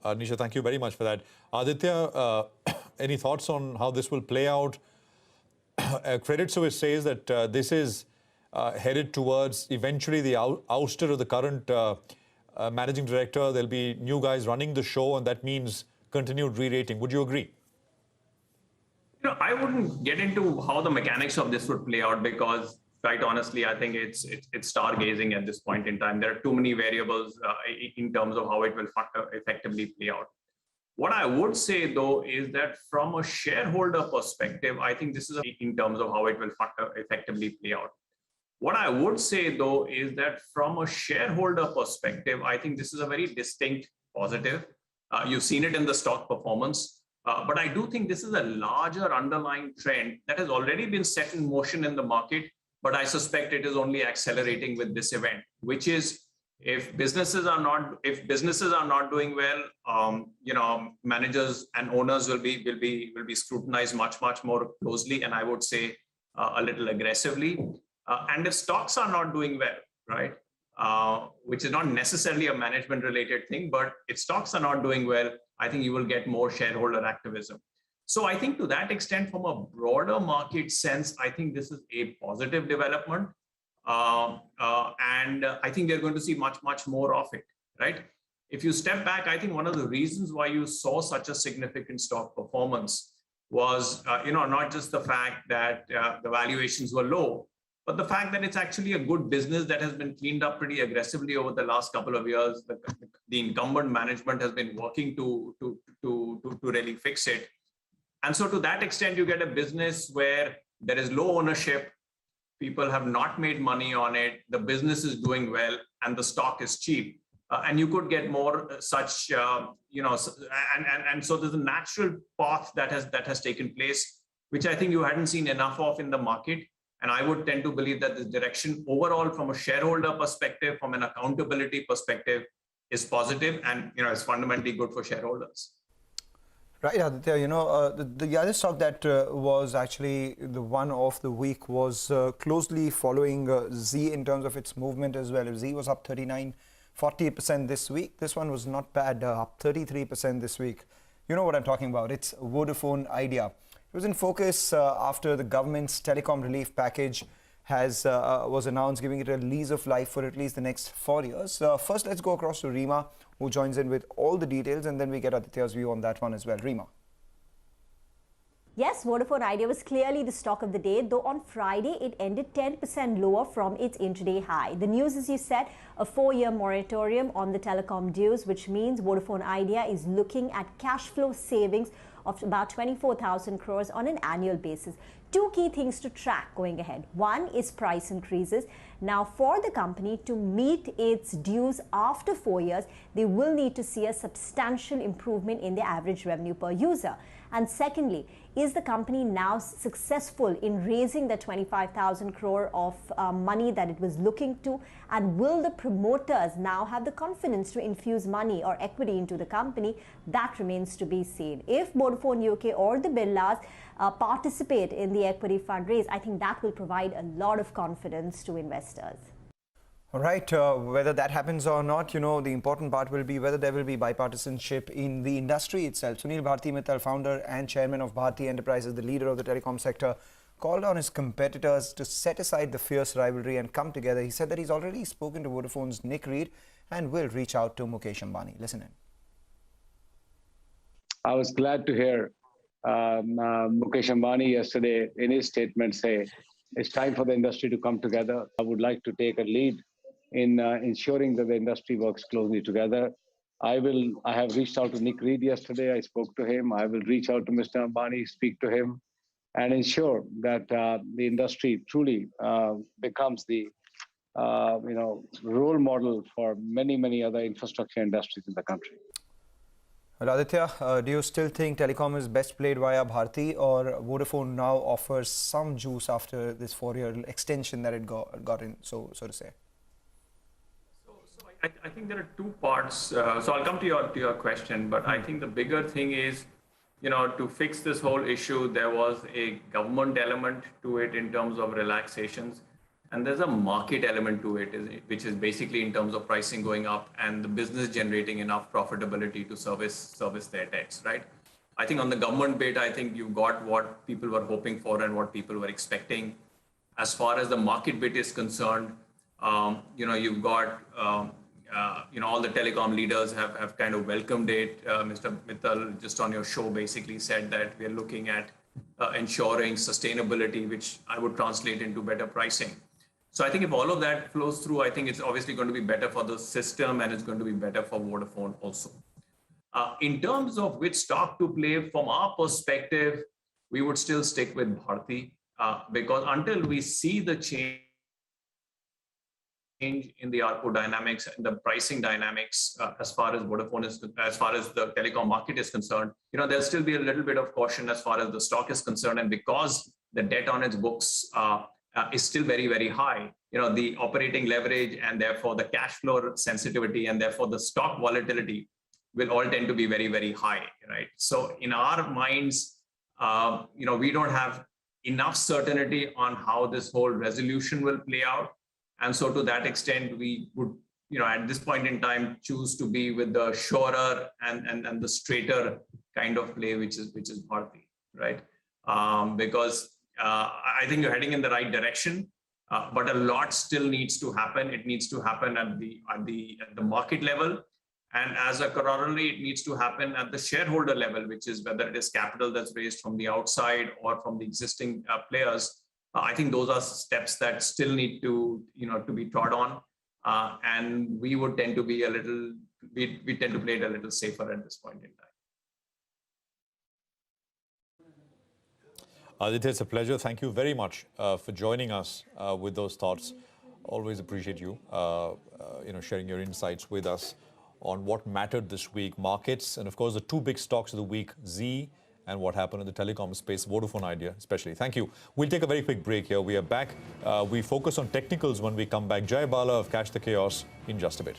Nisha, thank you very much for that. Aditya, any thoughts on how this will play out? Credit Suisse says that this is headed towards eventually the ouster of the current managing director. There'll be new guys running the show, and that means continued re-rating. Would you agree? I wouldn't get into how the mechanics of this would play out because, quite honestly, I think it's stargazing at this point in time. There are too many variables in terms of how it will effectively play out. What I would say, though, is that from a shareholder perspective, I think this is in terms of how it will effectively play out. What I would say, though, is that from a shareholder perspective, I think this is a very distinct positive. You've seen it in the stock performance. But I do think this is a larger underlying trend that has already been set in motion in the market, but I suspect it is only accelerating with this event, which is if businesses are not doing well, managers and owners will be scrutinized much more closely, and I would say a little aggressively. And if stocks are not doing well, right, which is not necessarily a management related thing, but if stocks are not doing well, I think you will get more shareholder activism. So I think to that extent, from a broader market sense, I think this is a positive development. And I think we're going to see much more of it, right? If you step back, I think one of the reasons why you saw such a significant stock performance was, not just the fact that the valuations were low, but the fact that it's actually a good business that has been cleaned up pretty aggressively over the last couple of years. The incumbent management has been working to really fix it. And so to that extent, you get a business where there is low ownership, people have not made money on it, the business is doing well, and the stock is cheap. And you could get more such, and so there's a natural path that has taken place, which I think you hadn't seen enough of in the market. And I would tend to believe that this direction overall from a shareholder perspective, from an accountability perspective, is positive and is fundamentally good for shareholders. Right, Aditya, the other stock that was actually the one of the week was closely following Z in terms of its movement as well. Z was up 40% this week. This one was not bad, up 33% this week. You know what I'm talking about. It's Vodafone Idea. It was in focus after the government's telecom relief package was announced, giving it a lease of life for at least the next 4 years. First, let's go across to Rima, who joins in with all the details, and then we get Aditya's view on that one as well. Rima. Yes, Vodafone Idea was clearly the stock of the day, though on Friday it ended 10% lower from its intraday high. The news, as you said, a 4-year moratorium on the telecom dues, which means Vodafone Idea is looking at cash flow savings of about 24,000 crores on an annual basis. Two key things to track going ahead. One is price increases. Now, for the company to meet its dues after 4 years, they will need to see a substantial improvement in the average revenue per user. And secondly, is the company now successful in raising the 25,000 crore of money that it was looking to? And will the promoters now have the confidence to infuse money or equity into the company? That remains to be seen. If Vodafone UK or the Birlas participate in the equity fundraise, I think that will provide a lot of confidence to investors. All right, whether that happens or not, the important part will be whether there will be bipartisanship in the industry itself. Sunil Bharti Mittal, founder and chairman of Bharti Enterprises, the leader of the telecom sector, called on his competitors to set aside the fierce rivalry and come together. He said that he's already spoken to Vodafone's Nick Reed and will reach out to Mukesh Ambani. Listen in. I was glad to hear Mukesh Ambani yesterday in his statement say it's time for the industry to come together. I would like to take a lead in ensuring that the industry works closely together. I have reached out to Nick Reed yesterday. I spoke to him. I will reach out to Mr. Ambani, speak to him, and ensure that the industry truly becomes the role model for many other infrastructure industries in the country. Well, Aditya, do you still think telecom is best played via Bharti, or Vodafone now offers some juice after this 4-year extension that it got in, so to say? I think there are two parts. So I'll come to your question, but I think the bigger thing is, to fix this whole issue, there was a government element to it in terms of relaxations. and there's a market element to it, which is basically in terms of pricing going up and the business generating enough profitability to service their debts, right? I think on the government bit, I think you've got what people were hoping for and what people were expecting. As far as the market bit is concerned, you've got all the telecom leaders have kind of welcomed it. Mr. Mittal, just on your show, basically said that we're looking at ensuring sustainability, which I would translate into better pricing. So I think if all of that flows through, I think it's obviously going to be better for the system and it's going to be better for Vodafone also. In terms of which stock to play, from our perspective, we would still stick with Bharti because until we see the change in the ARPU dynamics and the pricing dynamics as far as Vodafone is, as far as the telecom market is concerned, there'll still be a little bit of caution as far as the stock is concerned. And because the debt on its books is still very, very high, the operating leverage and therefore the cash flow sensitivity and therefore the stock volatility will all tend to be very, very high, right? So in our minds, we don't have enough certainty on how this whole resolution will play out. And so to that extent, we would, at this point in time, choose to be with the surer and the straighter kind of play, which is Bharti, right? Because I think you're heading in the right direction, but a lot still needs to happen. It needs to happen at the market level. And as a corollary, it needs to happen at the shareholder level, which is whether it is capital that's raised from the outside or from the existing players. I think those are steps that still need to be trod on, and we would tend to be we tend to play it a little safer at this point in time. Aditya, it's a pleasure. Thank you very much for joining us with those thoughts. Always appreciate you, sharing your insights with us on what mattered this week, markets, and of course the two big stocks of the week, Zee and what happened in the telecom space, Vodafone Idea especially. Thank you. We'll take a very quick break here. We are back. We focus on technicals when we come back. Jai Bala of Catch the Chaos in just a bit.